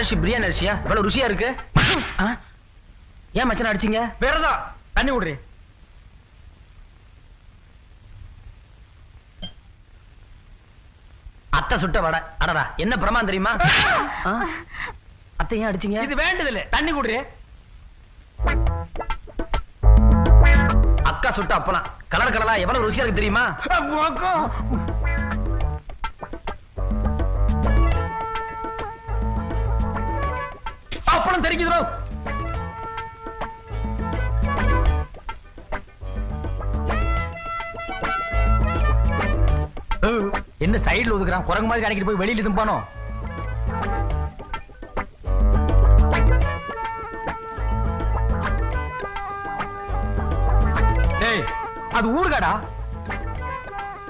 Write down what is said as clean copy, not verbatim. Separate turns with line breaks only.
அரிசி பிரியாணி அரிசியா இவ்வளவு ருசியா இருக்கு? ஏன் மச்சான் அடிச்சீங்க?
வேறதான் தண்ணி விடுறி.
அத்தை சுட்ட வடை. அடடா என்ன பிரமான் தெரியுமா? அத்தை ஏன் அடிச்சீங்க?
இது வேண்டதில்லை, தண்ணி குடுறி.
அக்கா சுட்ட அப்பலாம் கலர் கலரா எவ்வளவு ருசியா இருக்கு தெரியுமா? அப்பளம் தெரிக்குதுரோ. என்ன சைடுல ஒதுக்குறான்? குரங்கு மாதிரி கணக்கிட்டு போய் வெளியில தும்பானோ? அது ஊர்காடா.